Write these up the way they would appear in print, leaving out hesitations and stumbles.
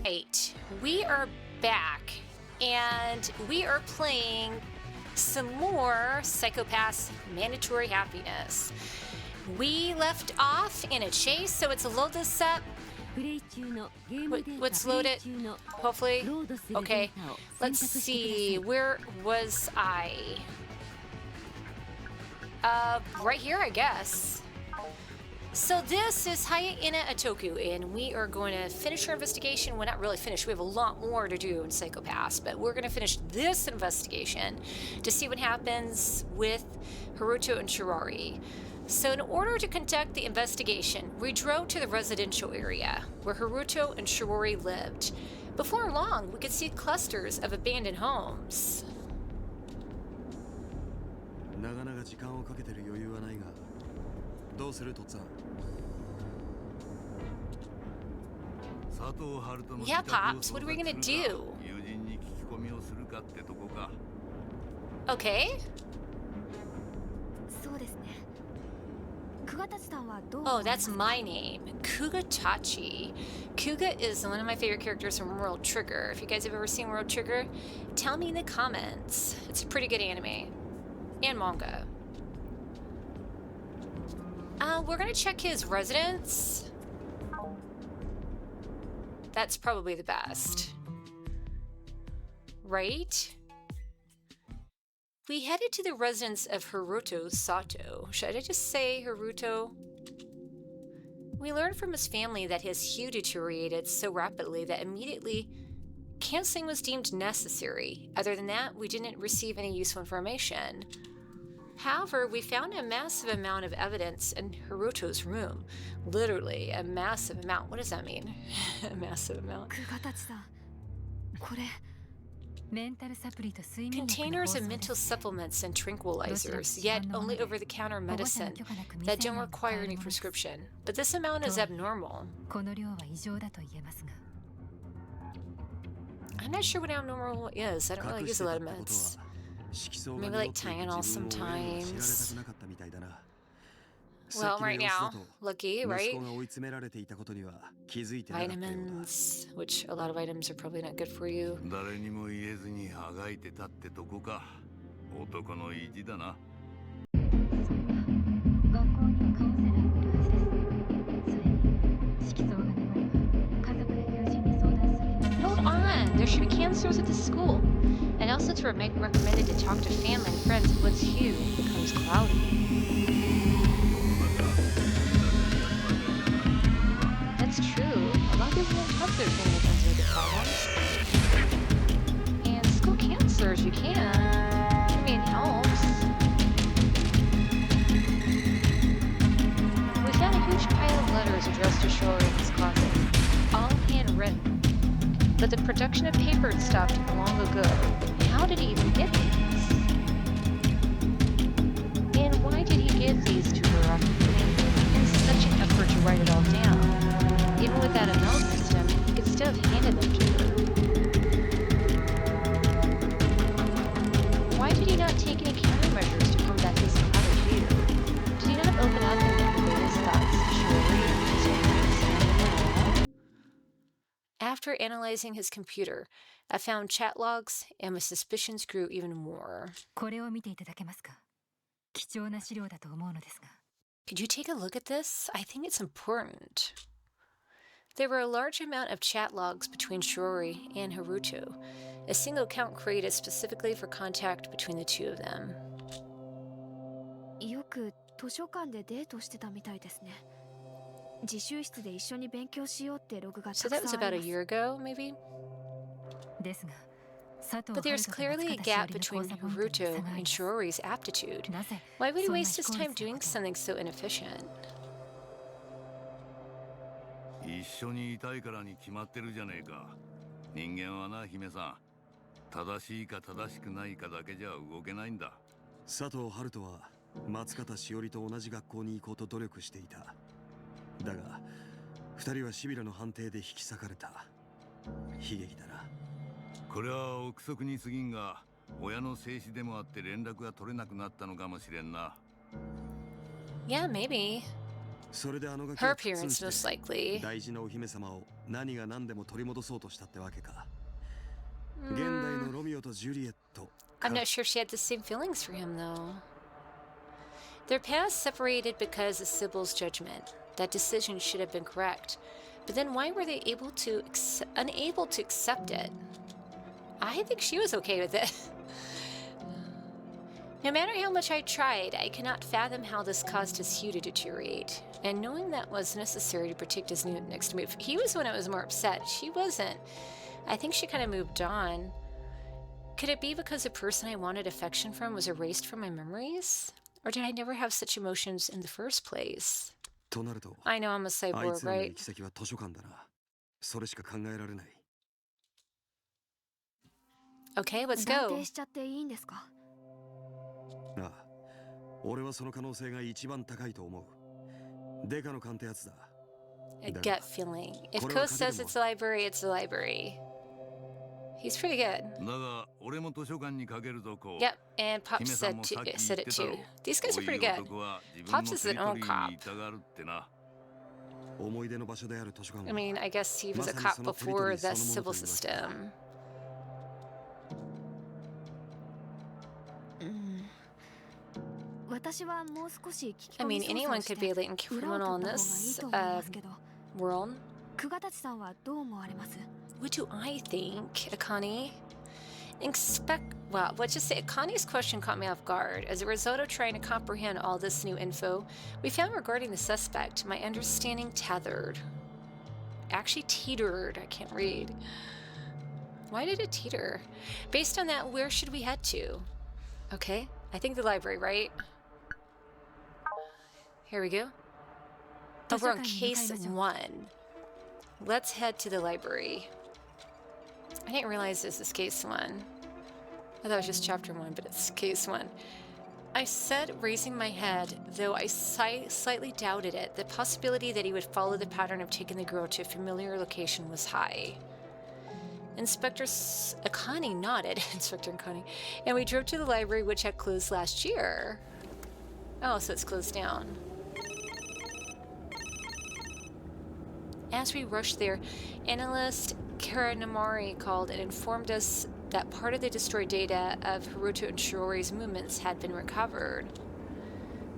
Right, we are back, and we are playing some more Psychopath's Mandatory Happiness. We left off in a chase, so it's load this up. Let's load it, hopefully. Okay, let's see, where was I? Right here, I guess. So this is Hayaina Atoku, and we are going to finish our investigation. Well, not really finish. We have a lot more to do in Psychopaths, but we're going to finish this investigation to see what happens with Haruto and Shirari. So in order to conduct the investigation, we drove to the residential area where Haruto and Shirari lived. Before long, we could see clusters of abandoned homes. Yeah, Pops, what are we gonna do? Okay. Oh, that's my name, Kugatachi. Kuga is one of my favorite characters from World Trigger. If you guys have ever seen World Trigger, tell me in the comments. It's a pretty good anime. And manga. We're gonna check his residence. That's probably the best. Right? We headed to the residence of Haruto Sato. Should I just say Haruto? We learned from his family that his hue deteriorated so rapidly that immediately canceling was deemed necessary. Other than that, we didn't receive any useful information. However, we found a massive amount of evidence in Haruto's room. Literally, a massive amount. What does that mean? A massive amount. Containers of mental supplements and tranquilizers, yet only over-the-counter medicine that don't require any prescription. But this amount is abnormal. I'm not sure what abnormal is. I don't really use a lot of meds. Maybe like Tylenol sometimes. Well, right now, lucky, right? Vitamins, which a lot of items are probably not good for you. Hold on, there should be counselors at the school. And also it's recommended to talk to family and friends if one's hue becomes cloudy. That's true. A lot of people don't talk to their family and friends with the problems. And school counselors, you can. I mean, it helps. We found a huge pile of letters addressed to Shori in his closet, all handwritten. But the production of paper had stopped long ago. How did he even get these? And why did he give these to her after putting in such an effort to write it all down? Even without a mail system, he could still have handed them to her. Why did he not take any countermeasures to combat his clouded hue? Did he not open up and convey his thoughts to Shirley and to After analyzing his computer, I found chat logs, and my suspicions grew even more. Could you take a look at this? I think it's important. There were a large amount of chat logs between Shirori and Haruto, a single account created specifically for contact between the two of them. So that was about a year ago, maybe? But there's clearly a gap between Haruto and Shirori's aptitude. Why would he waste his time doing something so inefficient? Yeah, maybe. Her appearance, most likely. I'm not sure if she had the same feelings for him, though. Their paths separated because of Sybil's judgment. That decision should have been correct. But then why were they unable to accept it? I think she was okay with it. No matter how much I tried, I cannot fathom how this caused his hue to deteriorate. And knowing that was necessary to predict his next move. He was the one that was more upset. She wasn't. I think she kind of moved on. Could it be because the person I wanted affection from was erased from my memories? Or did I never have such emotions in the first place? I know I'm a cyborg, right? Okay, let's go. A gut feeling. If Ko says it's a library, it's a library. He's pretty good. Yep, and Pops said it too. These guys are pretty good. Pops is an old cop. I mean, I guess he was a cop before the civil system. I mean, anyone could be a latent criminal in this world. What do I think, Akane? Well, let's just say Akane's question caught me off guard. As a result of trying to comprehend all this new info, we found regarding the suspect, my understanding tethered. Actually teetered, I can't read. Why did it teeter? Based on that, where should we head to? Okay, I think the library, right? Here we go. Oh, we're on case 1. Let's head to the library. I didn't realize this is case 1. I thought it was just chapter 1, but it's case 1. I said, raising my head, though I slightly doubted it, the possibility that he would follow the pattern of taking the girl to a familiar location was high. Inspector Akane nodded, Inspector Akane, and we drove to the library, which had closed last year. Oh, so it's closed down. As we rushed there, analyst Karanamari called and informed us that part of the destroyed data of Haruto and Shirori's movements had been recovered.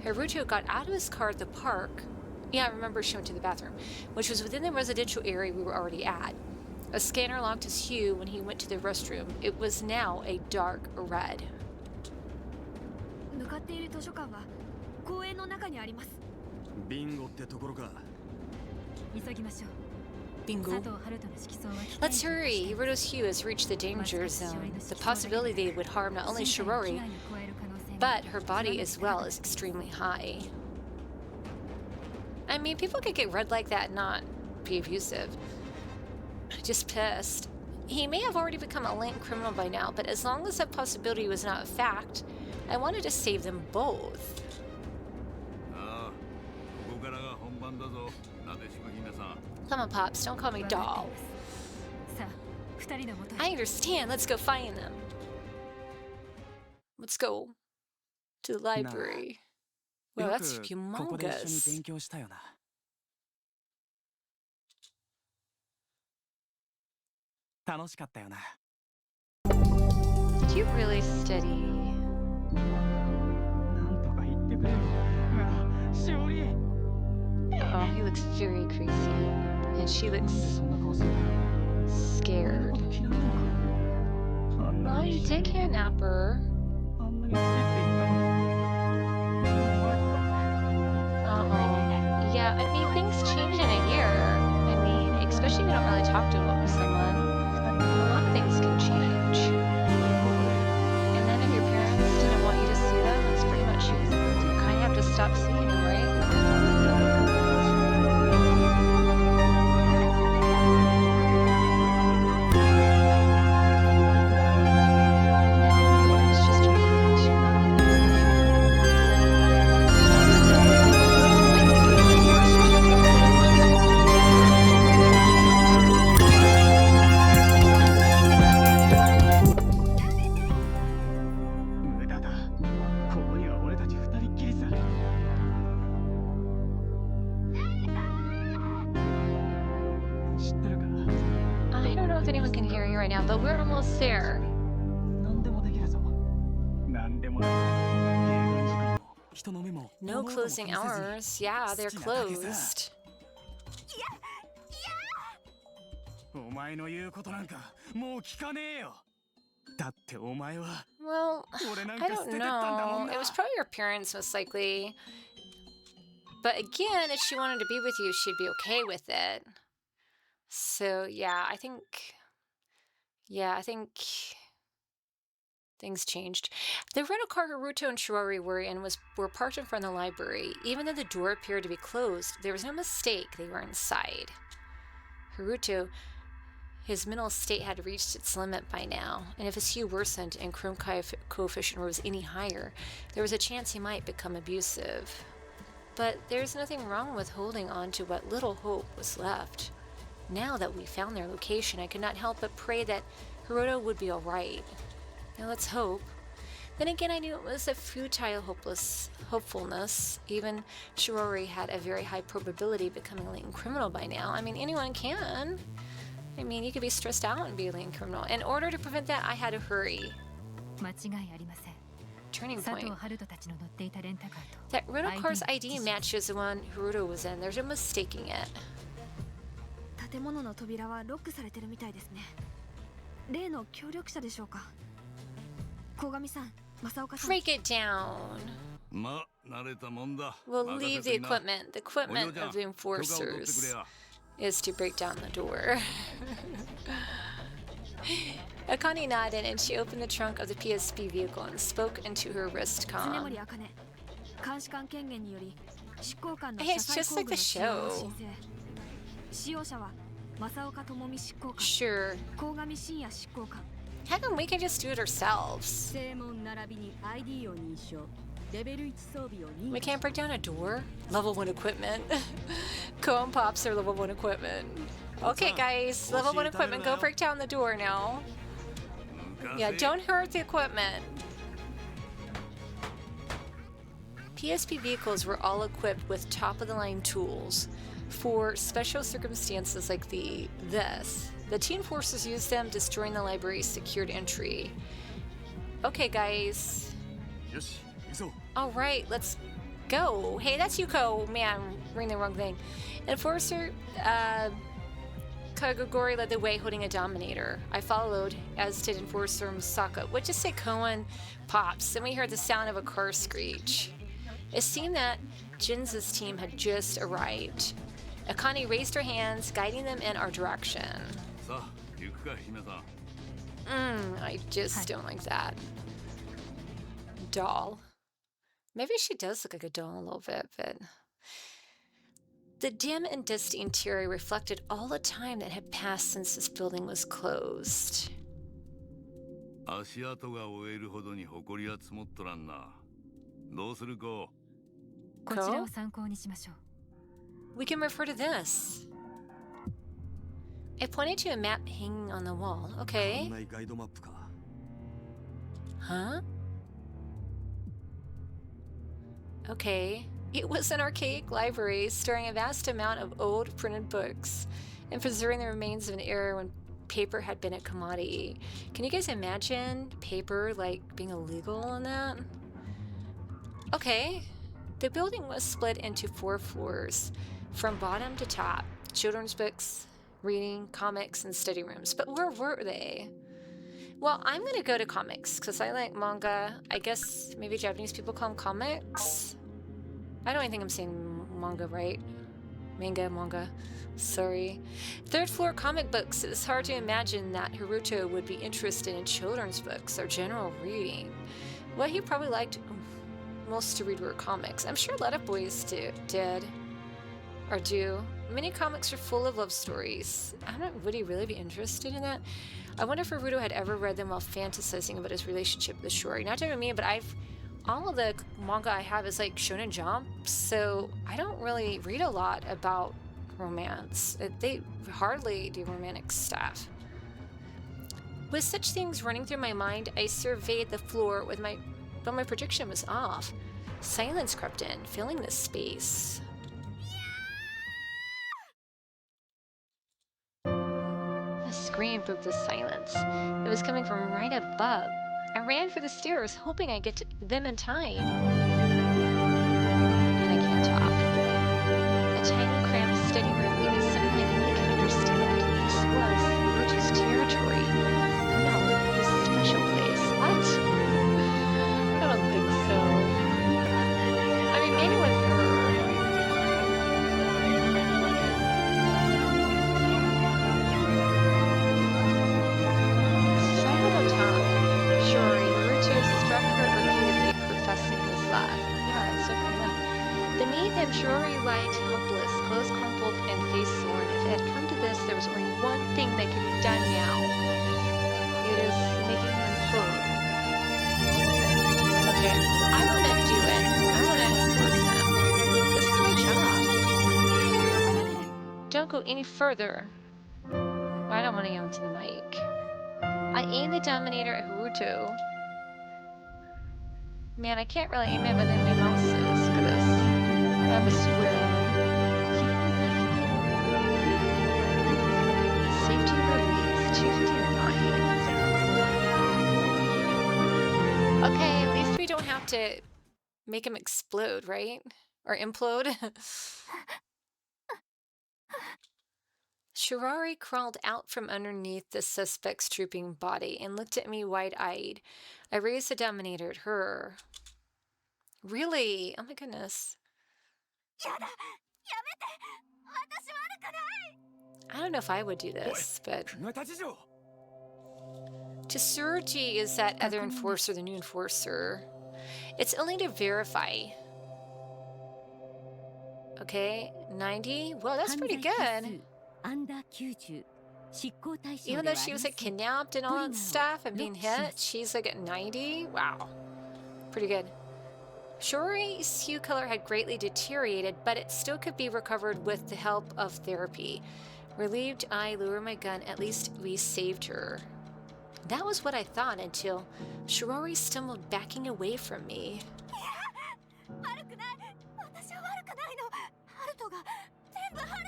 Haruto got out of his car at the park. Yeah, I remember she went to the bathroom, which was within the residential area we were already at. A scanner locked his hue when he went to the restroom. It was now a dark red. Bingo. Let's hurry. Hiruto's hue has reached the danger zone. The possibility they would harm not only Shirori, but her body as well is extremely high. I mean, people could get red like that and not be abusive. Just pissed. He may have already become a latent criminal by now, but as long as that possibility was not a fact, I wanted to save them both. Come on, Pops, don't call me doll. I understand, let's go find them. Let's go to the library. Wow, that's humongous. Did you really study? Oh, he looks very crazy. And she looks scared. Oh, you did kidnap her. Uh-oh. Yeah, I mean, things change in a year. I mean, especially if you don't really talk to someone. A lot of things can change. And then if your parents didn't want you to see them, it's pretty much you kind of have to stop seeing them, right? if anyone can hear you right now, but we're almost there. No closing hours. Yeah, they're closed. Well, I don't know. It was probably your parents, most likely. But again, if she wanted to be with you, she'd be okay with it. So, yeah, I think things changed. The rental car Haruto and Shiori were parked in front of the library. Even though the door appeared to be closed, there was no mistake they were inside. Haruto, his mental state had reached its limit by now, and if his hue worsened and chrome coefficient was any higher, there was a chance he might become abusive. But there's nothing wrong with holding on to what little hope was left. Now that we found their location, I could not help but pray that Haruto would be alright. Now let's hope. Then again, I knew it was a futile hopefulness. Even Shiori had a very high probability of becoming a latent criminal by now. I mean, anyone can. I mean, you could be stressed out and be a latent criminal. In order to prevent that, I had to hurry. Turning point. That rental car's ID matches the one Haruto was in. There's no mistaking it. Break it down. We'll leave the equipment. The equipment of the enforcers is to break down the door. Akane nodded and she opened the trunk of the PSP vehicle and spoke into her wrist comm. Hey, it's just like the show. Sure. How come we can just do it ourselves? We can't break down a door? Level 1 equipment. Koen pops their level 1 equipment. Okay guys, level 1 equipment, go break down the door now. Yeah, don't hurt the equipment. PSP vehicles were all equipped with top-of-the-line tools for special circumstances like this. The teen forces used them, destroying the library's secured entry. Okay, guys. All right, let's go. Hey, that's Yuko. Man, I'm reading the wrong thing. Enforcer Kagagori led the way, holding a Dominator. I followed, as did Enforcer Misaka. What just say Koen pops, and we heard the sound of a car screech. It seemed that Jinza's team had just arrived. Akane raised her hands, guiding them in our direction. I just don't like that. Doll. Maybe she does look like a doll a little bit, but... The dim and dusty interior reflected all the time that had passed since this building was closed. Ko? We can refer to this. I pointed to a map hanging on the wall. Okay. Huh? Okay. It was an archaic library storing a vast amount of old printed books and preserving the remains of an era when paper had been a commodity. Can you guys imagine paper like being illegal on that? Okay. The building was split into 4 floors, from bottom to top. Children's books, reading, comics, and study rooms. But where were they? Well, I'm gonna go to comics, because I like manga. I guess maybe Japanese people call them comics? I don't even think I'm saying manga right. Manga. Sorry. 3rd floor comic books. It's hard to imagine that Haruto would be interested in children's books or general reading. What he probably liked most to read were comics. I'm sure a lot of boys did. Or do. Many comics are full of love stories. Would he really be interested in that? I wonder if Haruto had ever read them while fantasizing about his relationship with Shiori. Not to me, but all of the manga I have is like Shonen Jump, so I don't really read a lot about romance. They hardly do romantic stuff. With such things running through my mind, I surveyed the floor but my prediction was off. Silence crept in, filling the space. A scream scream broke the silence. It was coming from right above. I ran for the stairs, hoping I'd get to them in time. And I can't talk. A tiny, cramped, steady room, even something like me could understand. This was Roach's territory. No, his special place. What? I don't think so. I mean, maybe with her. Beneath him, Shirori lied helpless, clothes crumpled and face sworn. If it had come to this, there was only one thing that could be done now. It is making him implode. Okay, I want to do it. I want to force him. This is my job. Don't go any further. I don't want to yell into the mic. I aim the Dominator at Haruto. Man, I can't really aim it within my mouse is for this. I must swear. Safety release 259. Okay, at least we don't have to make him explode, right? Or implode. Shirari crawled out from underneath the suspect's drooping body and looked at me wide-eyed. I raised the Dominator at her. Really? Oh my goodness. I don't know if I would do this, but... Tsurugi is that other enforcer, the new enforcer. It's only to verify. Okay, 90? Well, that's pretty good. Even though she was like kidnapped and all that stuff and being hit, she's like at 90? Wow. Pretty good. Shori's hue color had greatly deteriorated, but it still could be recovered with the help of therapy. Relieved, I lowered my gun. At least we saved her. That was what I thought until Shirori stumbled backing away from me.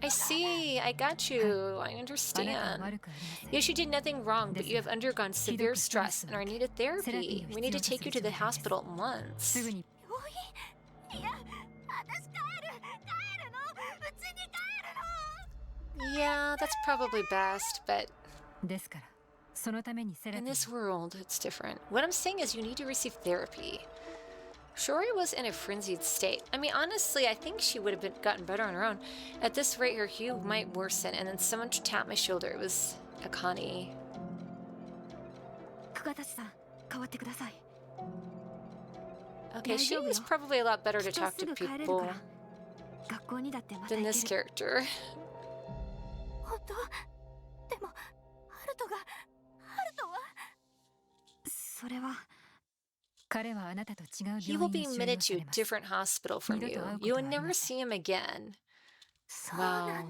I see. I got you. I understand. Yes, you did nothing wrong, but you have undergone severe stress and are needed therapy. We need to take you to the hospital at once. Yeah, that's probably best, but in this world, it's different. What I'm saying is you need to receive therapy. Shori was in a frenzied state. I mean, honestly, I think she would have gotten better on her own. At this rate, her hue might worsen, and then someone tapped my shoulder. It was Akane. Okay, she was probably a lot better to talk to people than this character. He will be admitted to a different hospital from you. You will never see him again. Wow.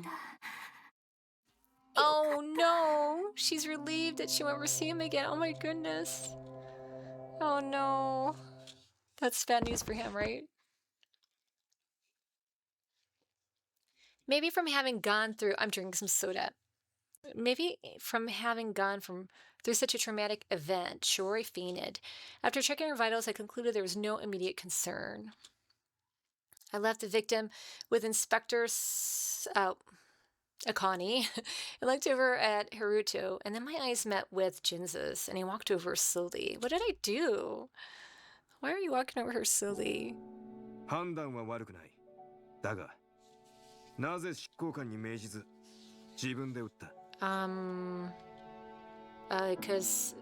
Oh no! She's relieved that she won't ever see him again. Oh my goodness. Oh no. That's bad news for him, right? Maybe from having gone through... I'm drinking some soda. Maybe from having gone through such a traumatic event, Shori fainted. After checking her vitals, I concluded there was no immediate concern. I left the victim with Inspector Akane and looked over at Haruto, and then my eyes met with Jinza's, and he walked over slowly. What did I do? Why are you walking over her slowly? Because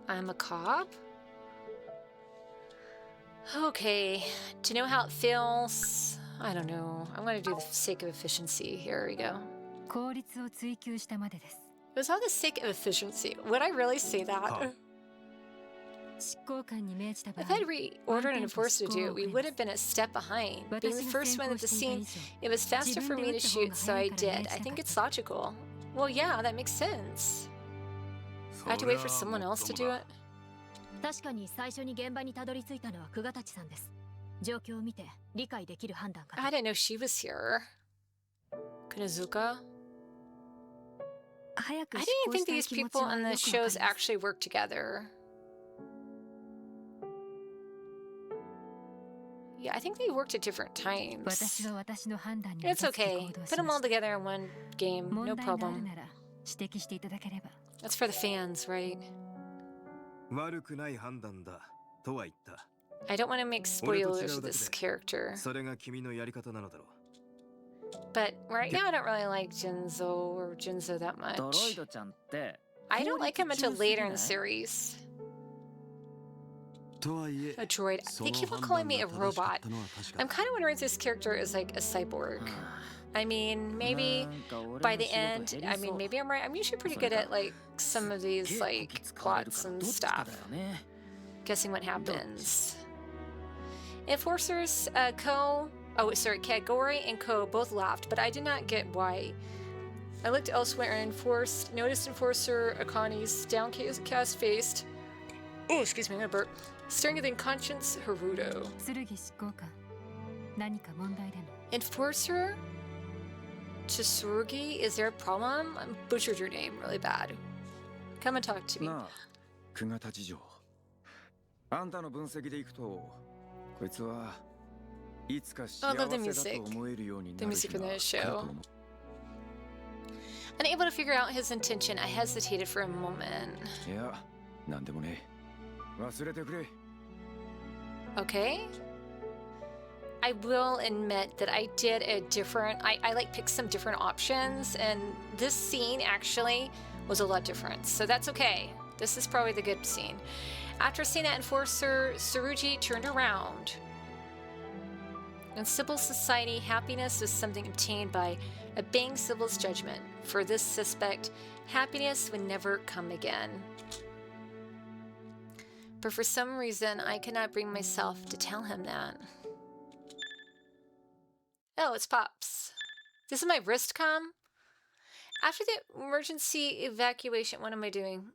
I'm a cop? Okay, to know how it feels, I don't know. I'm going to do the sake of efficiency. Here we go. It was all the sake of efficiency. Would I really say that? If I'd reordered an enforcer to do it, we would have been a step behind. Being the first one at the scene, it was faster for me to shoot, so I did. I think it's logical. Well, yeah, that makes sense. I have to wait for someone else to do it? I didn't know she was here. Kunazuka? I didn't think these people in the shows actually work together. Yeah, I think they worked at different times. It's okay. Put them all together in one game, no problem. That's for the fans, right? I don't want to make spoilers of this character. But right now I don't really like Jinzo that much. I don't like him until later in the series. A droid. They keep on calling me a robot. I'm kind of wondering if this character is like a cyborg. I mean, maybe by the end, I mean, maybe I'm right. I'm usually pretty good at like some of these like plots and stuff. Guessing what happens. Enforcers, Kagori and Ko both laughed, but I did not get why. I looked elsewhere and noticed Enforcer Akani's downcast face. Oh, excuse me, I'm gonna burp. Staring at the unconscious Haruto. Enforcer Tsurugi, is there a problem? I butchered your name really bad. Come and talk to me. I love the music. The music from the show. Unable to figure out his intention, I hesitated for a moment. Okay. I will admit that I did a different, I like picked some different options, and this scene actually was a lot different. So that's okay. This is probably the good scene. After seeing that Enforcer, Tsurugi turned around. In civil society, happiness is something obtained by obeying civil's judgment. For this suspect, happiness would never come again. But for some reason, I could not bring myself to tell him that. Oh, it's Pops. This is my wrist comm. After the emergency evacuation, what am I doing?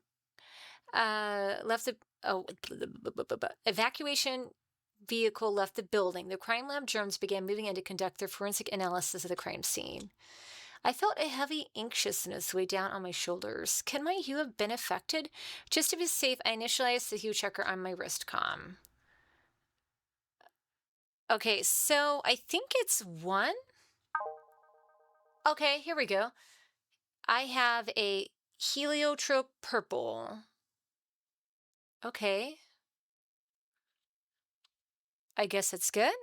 Evacuation vehicle left the building. The crime lab drones began moving in to conduct their forensic analysis of the crime scene. I felt a heavy anxiousness weigh down on my shoulders. Can my hue have been affected? Just to be safe, I initialized the hue checker on my wrist comm. Okay, so I think it's 1. Okay, here we go. I have a heliotrope purple. Okay. I guess it's good.